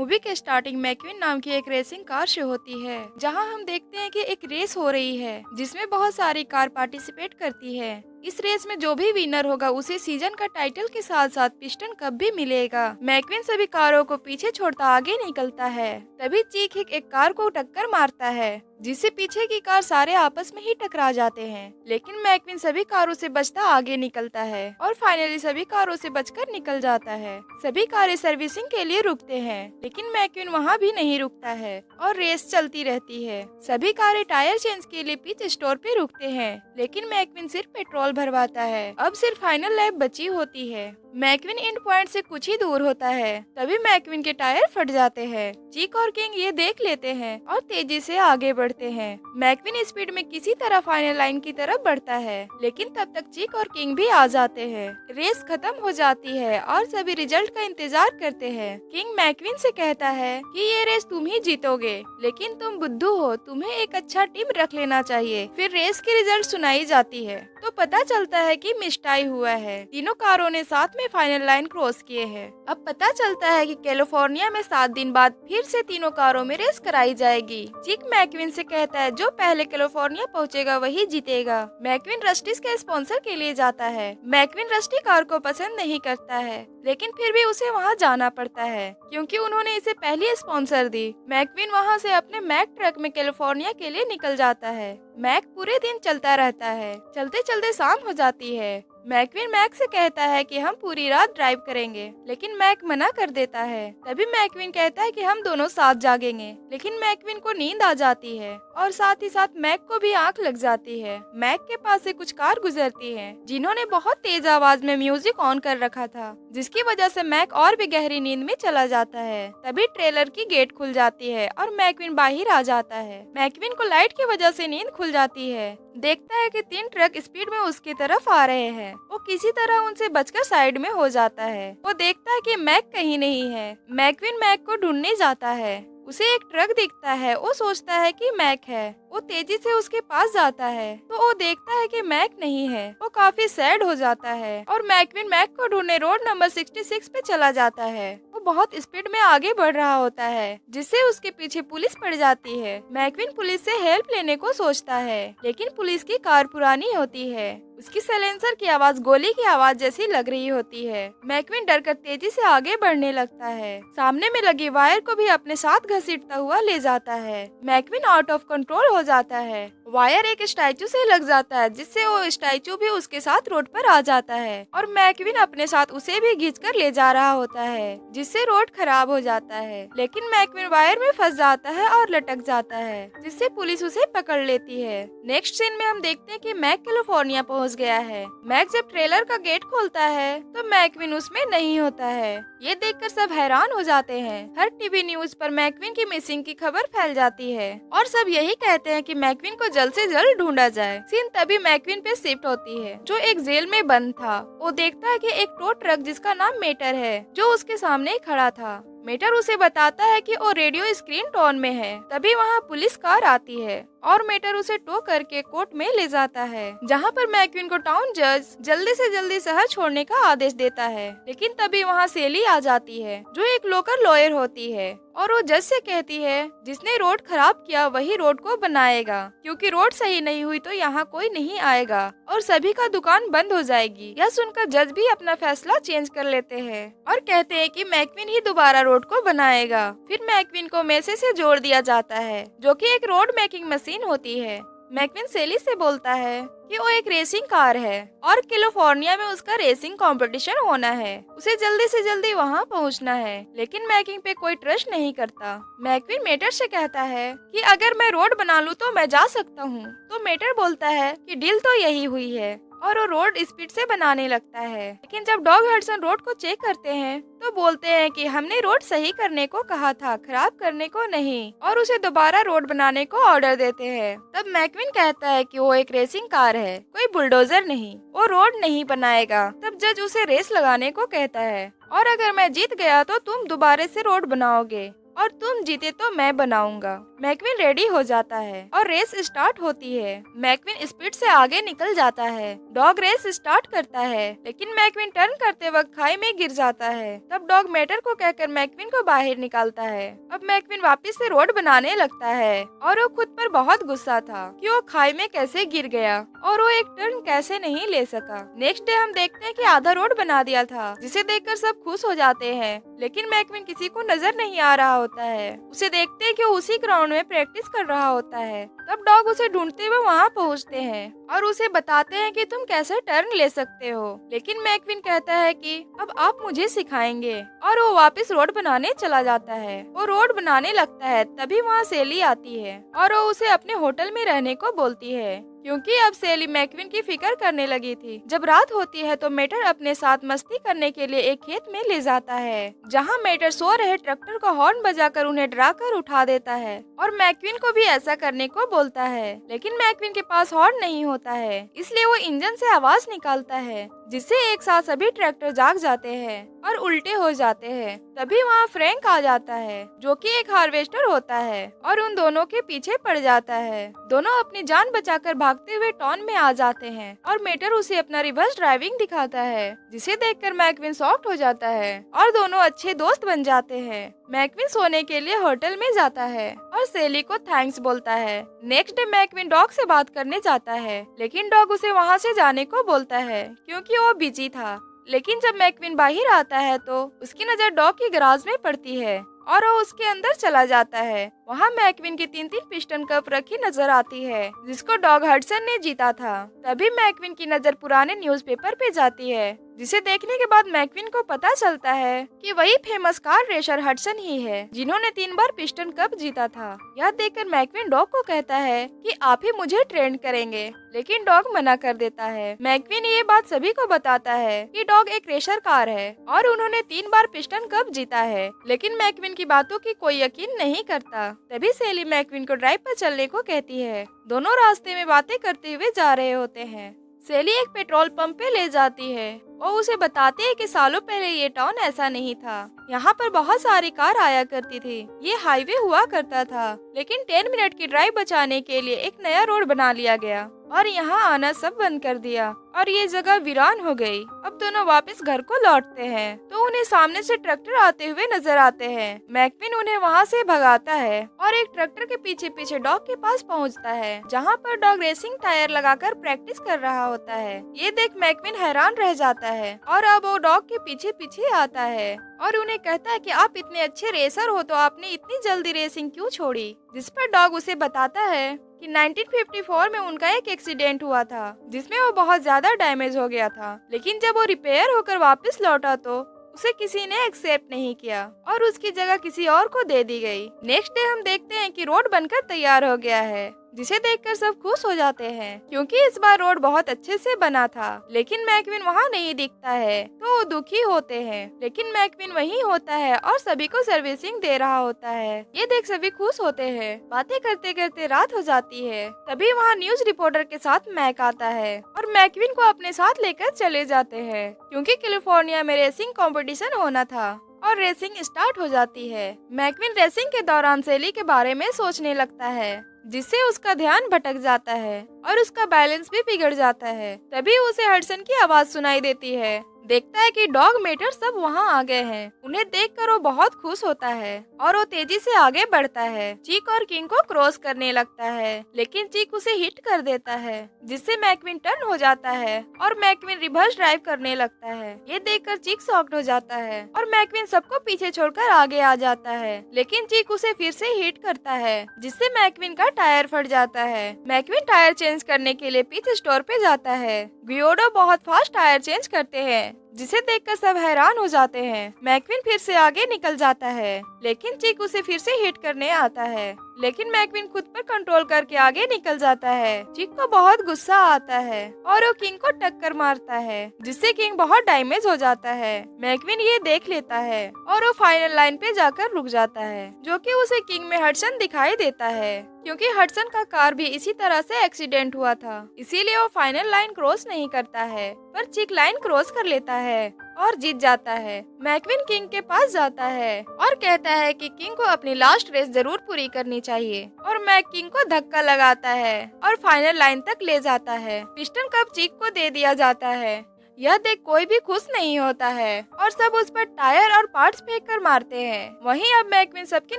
Movie के starting मैक्विन नाम की एक रेसिंग कार शो होती है, जहां हम देखते हैं कि एक रेस हो रही है जिसमें बहुत सारी कार पार्टिसिपेट करती है। इस रेस में जो भी विनर होगा उसे सीजन का टाइटल के साथ साथ पिस्टन कप भी मिलेगा। मैक्विन सभी कारों को पीछे छोड़ता आगे निकलता है। तभी चीक हिक एक कार को टक्कर मारता है, जिससे पीछे की कार सारे आपस में ही टकरा जाते हैं। लेकिन मैक्विन सभी कारों से बचता आगे निकलता है और फाइनली सभी कारों से बचकर निकल जाता है। सभी कारें सर्विसिंग के लिए रुकते हैं, लेकिन मैक्विन वहाँ भी नहीं रुकता है और रेस चलती रहती है। सभी कारें टायर चेंज के लिए पिच स्टोर पे रुकते हैं, लेकिन मैक्विन सिर्फ पेट्रोल भरवाता है। अब सिर्फ फाइनल लैप बची होती है। मैक्विन एंड पॉइंट से कुछ ही दूर होता है, तभी मैक्विन के टायर फट जाते हैं। चीक और किंग ये देख लेते हैं और तेजी से आगे बढ़ते हैं। मैक्विन स्पीड में किसी तरह फाइनल लाइन की तरफ बढ़ता है, लेकिन तब तक चीक और किंग भी आ जाते हैं। रेस खत्म हो जाती है और सभी रिजल्ट का इंतजार करते हैं। किंग मैक्विन से कहता है कि ये रेस तुम ही जीतोगे, लेकिन तुम बुद्धू हो, तुम्हें एक अच्छा टीम रख लेना चाहिए। फिर रेस की रिजल्ट सुनाई जाती है तो पता चलता है कि मिस्टाई हुआ है। तीनों कारों ने साथ में फाइनल लाइन क्रॉस किए हैं। अब पता चलता है कि कैलिफोर्निया में 7 दिन बाद फिर से तीनों कारों में रेस कराई जाएगी। चिक मैक्विन से कहता है जो पहले कैलिफोर्निया पहुंचेगा वही जीतेगा। मैक्विन रस्टिस के स्पॉन्सर के लिए जाता है। मैक्विन रस्टी कार को पसंद नहीं करता है, लेकिन फिर भी उसे वहां जाना पड़ता है क्योंकि उन्होंने इसे पहली स्पॉन्सर दी। मैक्विन वहां से अपने मैक ट्रक में कैलिफोर्निया के लिए निकल जाता है। मैक पूरे दिन चलता रहता है। चलते चलते शाम हो जाती है। मैक्विन मैक से कहता है कि हम पूरी रात ड्राइव करेंगे, लेकिन मैक मना कर देता है। तभी मैक्विन कहता है कि हम दोनों साथ जागेंगे, लेकिन मैक्विन को नींद आ जाती है और साथ ही साथ मैक को भी आंख लग जाती है। मैक के पास से कुछ कार गुजरती है जिन्होंने बहुत तेज आवाज में म्यूजिक ऑन कर रखा था, जिसकी वजह से मैक और भी गहरी नींद में चला जाता है। तभी ट्रेलर की गेट खुल जाती है और मैक्विन बाहर आ जाता है। मैक्विन को लाइट की वजह से नींद खुल जाती है। देखता है कि 3 ट्रक स्पीड में उसकी तरफ आ रहे हैं। वो किसी तरह उनसे बचकर साइड में हो जाता है। वो देखता है कि मैक कहीं नहीं है। मैक्विन मैक को ढूंढने जाता है। उसे एक ट्रक दिखता है। वो सोचता है कि मैक है। वो तेजी से उसके पास जाता है तो वो देखता है कि मैक नहीं है। वो काफी सैड हो जाता है और मैक्विन मैक को ढूंढने रोड नंबर 66 पे चला जाता है। वो बहुत स्पीड में आगे बढ़ रहा होता है, जिससे उसके पीछे पुलिस पड़ जाती है। मैक्विन पुलिस से हेल्प लेने को सोचता है, लेकिन पुलिस की कार पुरानी होती है। उसकी साइलेंसर की आवाज गोली की आवाज जैसी लग रही होती है। मैक्विन डरकर तेजी से आगे बढ़ने लगता है। सामने में लगी वायर को भी अपने साथ घसीटता हुआ ले जाता है। मैक्विन आउट ऑफ कंट्रोल हो जाता है। वायर एक स्टैचू से लग जाता है, जिससे वो स्टैचू भी उसके साथ रोड पर आ जाता है और मैक्विन अपने साथ उसे भी खींचकर ले जा रहा होता है, जिससे रोड खराब हो जाता है। लेकिन मैक्विन वायर में फंस जाता है और लटक जाता है, जिससे पुलिस उसे पकड़ लेती है। नेक्स्ट सीन में हम देखते हैं कि मैक कैलिफोर्निया पहुंच गया है। मैक जब ट्रेलर का गेट खोलता है तो मैक्विन उसमें नहीं होता है। ये देखकर सब हैरान हो जाते हैं। हर टीवी न्यूज पर मैक्विन की मिसिंग की खबर फैल जाती है और सब यही कहते हैं कि मैक्विन को जल्द से जल्द ढूंढा जाए। सीन तभी मैक्विन पे शिफ्ट होती है, जो एक जेल में बंद था। वो देखता है कि एक टो ट्रक जिसका नाम मेटर है, जो उसके सामने खड़ा था। मेटर उसे बताता है कि वो रेडियो स्क्रीन टोन में है। तभी वहाँ पुलिस कार आती है और मेटर उसे टो करके कोर्ट में ले जाता है, जहाँ पर मैक्विन को टाउन जज जल्दी से जल्दी शहर छोड़ने का आदेश देता है। लेकिन तभी वहाँ सेली आ जाती है, जो एक लोकल लॉयर होती है और वो जज से कहती है जिसने रोड खराब किया वही रोड को बनाएगा, क्योंकि रोड सही नहीं हुई तो यहाँ कोई नहीं आएगा और सभी का दुकान बंद हो जाएगी। यह सुनकर जज भी अपना फैसला चेंज कर लेते हैं और कहते हैं कि मैक्विन ही दोबारा रोड को बनाएगा। फिर मैक्विन को मैसे से जोड़ दिया जाता है, जो कि एक रोड मेकिंग मशीन होती है। मैक्विन सेली से बोलता है कि वो एक रेसिंग कार है और कैलिफोर्निया में उसका रेसिंग कंपटीशन होना है। उसे जल्दी से जल्दी वहाँ पहुँचना है, लेकिन मैकिंग पे कोई ट्रस्ट नहीं करता। मैक्विन मेटर से कहता है कि अगर मैं रोड बना लूँ तो मैं जा सकता हूँ। तो मेटर बोलता है कि डील तो यही हुई है और वो रोड स्पीड से बनाने लगता है। लेकिन जब डॉग हडसन रोड को चेक करते हैं तो बोलते हैं कि हमने रोड सही करने को कहा था, खराब करने को नहीं, और उसे दोबारा रोड बनाने को ऑर्डर देते हैं। तब मैक्विन कहता है कि वो एक रेसिंग कार है, कोई बुलडोजर नहीं, वो रोड नहीं बनाएगा। तब जज उसे रेस लगाने को कहता है और अगर मैं जीत गया तो तुम दोबारा से रोड बनाओगे। और तुम जीते तो मैं बनाऊंगा। मैकविन रेडी हो जाता है और रेस स्टार्ट होती है। मैकविन स्पीड से आगे निकल जाता है। डॉग रेस स्टार्ट करता है, लेकिन मैकविन टर्न करते वक्त खाई में गिर जाता है। तब डॉग मेटर को कहकर मैकविन को बाहर निकालता है। अब मैकविन वापस से रोड बनाने लगता है और वो खुद पर बहुत गुस्सा था कि वो खाई में कैसे गिर गया और वो एक टर्न कैसे नहीं ले सका। नेक्स्ट डे हम देखते हैं कि आधा रोड बना दिया था, जिसे देखकर सब खुश हो जाते हैं, लेकिन मैकविन किसी को नजर नहीं आ रहा होता है। उसे देखते हैं कि वो उसी ग्राउंड में प्रैक्टिस कर रहा होता है। तब डॉग उसे ढूंढते हुए वहाँ पहुँचते हैं और उसे बताते हैं कि तुम कैसे टर्न ले सकते हो, लेकिन मैकविन कहता है कि अब आप मुझे सिखाएंगे और वो वापस रोड बनाने चला जाता है। वो रोड बनाने लगता है, तभी वहाँ सेली आती है और वो उसे अपने होटल में रहने को बोलती है, क्योंकि अब सेली मैकविन की फिक्र करने लगी थी। जब रात होती है तो मेटर अपने साथ मस्ती करने के लिए एक खेत में ले जाता है, जहाँ मेटर सो रहे ट्रैक्टर को हॉर्न बजाकर उन्हें डरा कर उठा देता है और मैकविन को भी ऐसा करने को बोलता है, लेकिन मैकविन के पास हॉर्न नहीं होता है, इसलिए वो इंजन से आवाज निकालता है, जिससे एक साथ सभी ट्रैक्टर जाग जाते हैं और उल्टे हो जाते हैं। तभी वहाँ फ्रैंक आ जाता है, जो कि एक हार्वेस्टर होता है, और उन दोनों के पीछे पड़ जाता है। दोनों अपनी जान बचाकर भागते हुए टाउन में आ जाते हैं और मेटर उसे अपना रिवर्स ड्राइविंग दिखाता है, जिसे देखकर मैकविन शॉक्ड हो जाता है और दोनों अच्छे दोस्त बन जाते हैं। मैकविन सोने के लिए होटल में जाता है और सेली को थैंक्स बोलता है। नेक्स्ट डे मैकविन डॉग से बात करने जाता है, लेकिन डॉग उसे वहाँ से जाने को बोलता है क्योंकि वो बिजी था। लेकिन जब मैकविन बाहर आता है तो उसकी नजर डॉग की गराज में पड़ती है और वो उसके अंदर चला जाता है। वहाँ मैकविन की 3-3 पिस्टन कप रखी नजर आती है, जिसको डॉग हडसन ने जीता था। तभी मैकविन की नजर पुराने न्यूज़पेपर पे जाती है, जिसे देखने के बाद मैकविन को पता चलता है कि वही फेमस कार रेसर हडसन ही है, जिन्होंने 3 बार पिस्टन कप जीता था। यह देखकर मैकविन डॉग को कहता है कि आप ही मुझे ट्रेन करेंगे, लेकिन डॉग मना कर देता है। मैकविन ये बात सभी को बताता है कि डॉग एक रेसर कार है और उन्होंने 3 बार पिस्टन कप जीता है, लेकिन मैकविन की बातों की कोई यकीन नहीं करता। तभी सेली मैकविन को ड्राइव पर चलने को कहती है। दोनों रास्ते में बातें करते हुए जा रहे होते हैं। सेली एक पेट्रोल पंप पे ले जाती है और उसे बताते हैं कि सालों पहले ये टाउन ऐसा नहीं था। यहाँ पर बहुत सारी कार आया करती थी। ये हाईवे हुआ करता था, लेकिन 10 मिनट की ड्राइव बचाने के लिए एक नया रोड बना लिया गया और यहाँ आना सब बंद कर दिया और ये जगह वीरान हो गई। अब दोनों वापस घर को लौटते हैं तो उन्हें सामने से ट्रैक्टर आते हुए नजर आते हैं। मैकविन उन्हें वहाँ से भगाता है और एक ट्रैक्टर के पीछे पीछे डॉग के पास पहुँचता है, जहाँ पर डॉग रेसिंग टायर लगाकर प्रैक्टिस कर रहा होता है। ये देख मैकविन हैरान रह जाता है और अब वो डॉग के पीछे पीछे आता है और उन्हें कहता है कि आप इतने अच्छे रेसर हो तो आपने इतनी जल्दी रेसिंग क्यों छोड़ी। जिस पर डॉग उसे बताता है कि 1954 में उनका एक एक्सीडेंट हुआ था, जिसमें वो बहुत ज्यादा डैमेज हो गया था, लेकिन जब वो रिपेयर होकर वापस लौटा तो उसे किसी ने एक्सेप्ट नहीं किया और उसकी जगह किसी और को दे दी गई। नेक्स्ट डे हम देखते हैं कि रोड बनकर तैयार हो गया है, जिसे देखकर सब खुश हो जाते हैं क्योंकि इस बार रोड बहुत अच्छे से बना था। लेकिन मैकविन वहाँ नहीं दिखता है तो वो दुखी होते हैं, लेकिन मैकविन वहीं होता है और सभी को सर्विसिंग दे रहा होता है। ये देख सभी खुश होते हैं। बातें करते करते रात हो जाती है। तभी वहाँ न्यूज रिपोर्टर के साथ मैक आता है और मैकविन को अपने साथ लेकर चले जाते हैं, क्योंकि कैलिफोर्निया में रेसिंग कंपटीशन होना था और रेसिंग स्टार्ट हो जाती है। मैकविन रेसिंग के दौरान सेली के बारे में सोचने लगता है, जिससे उसका ध्यान भटक जाता है और उसका बैलेंस भी बिगड़ जाता है। तभी उसे हडसन की आवाज सुनाई देती है। देखता है कि डॉग मेटर सब वहाँ आ गए हैं। उन्हें देखकर वो बहुत खुश होता है और वो तेजी से आगे बढ़ता है। चीक और किंग को क्रॉस करने लगता है, लेकिन चीक उसे हिट कर देता है, जिससे मैकविन टर्न हो जाता है और मैकविन रिवर्स ड्राइव करने लगता है। ये देखकर चीक शॉक्ड हो जाता है और मैकविन सबको पीछे छोड़कर आगे आ जाता है, लेकिन चीक उसे फिर से हिट करता है, जिससे मैकविन का टायर फट जाता है। मैकविन टायर चेंज करने के लिए पिच स्टोर पे जाता है। गियोडो बहुत फास्ट टायर चेंज करते हैं, जिसे देखकर सब हैरान हो जाते हैं। मैकविन फिर से आगे निकल जाता है, लेकिन चीक उसे फिर से हिट करने आता है, लेकिन मैकविन खुद पर कंट्रोल करके आगे निकल जाता है। चीक को बहुत गुस्सा आता है और वो किंग को टक्कर मारता है, जिससे किंग बहुत डैमेज हो जाता है। मैकविन ये देख लेता है और वो फाइनल लाइन पे जाकर रुक जाता है, जो कि उसे किंग में हडसन दिखाई देता है, क्योंकि हडसन का कार भी इसी तरह से एक्सीडेंट हुआ था, इसीलिए वो फाइनल लाइन क्रॉस नहीं करता है, पर चीक लाइन क्रॉस कर लेता है। और जीत जाता है। मैकविन किंग के पास जाता है और कहता है कि किंग को अपनी लास्ट रेस जरूर पूरी करनी चाहिए और मैक किंग को धक्का लगाता है और फाइनल लाइन तक ले जाता है। पिस्टन कप चीक को दे दिया जाता है। यह देख कोई भी खुश नहीं होता है और सब उस पर टायर और पार्ट्स फेंक कर मारते हैं। वहीं अब मैकविन सबकी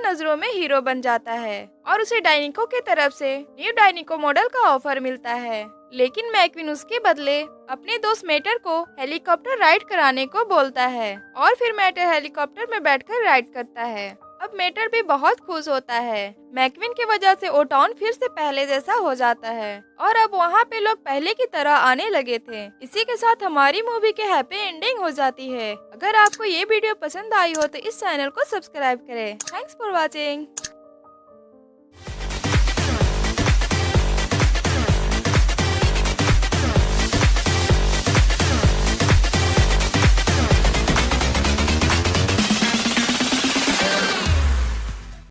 नजरों में हीरो बन जाता है और उसे डायनिको की तरफ से न्यू डायनिको मॉडल का ऑफर मिलता है, लेकिन मैकविन उसके बदले अपने दोस्त मेटर को हेलीकॉप्टर राइड कराने को बोलता है और फिर मेटर हेलीकॉप्टर में बैठकर राइड करता है। अब मेटर भी बहुत खुश होता है। मैकविन की वजह से ओ टाउन फिर से पहले जैसा हो जाता है और अब वहाँ पे लोग पहले की तरह आने लगे थे। इसी के साथ हमारी मूवी की हैप्पी एंडिंग हो जाती है। अगर आपको ये वीडियो पसंद आई हो तो इस चैनल को सब्सक्राइब करें। Thanks for watching.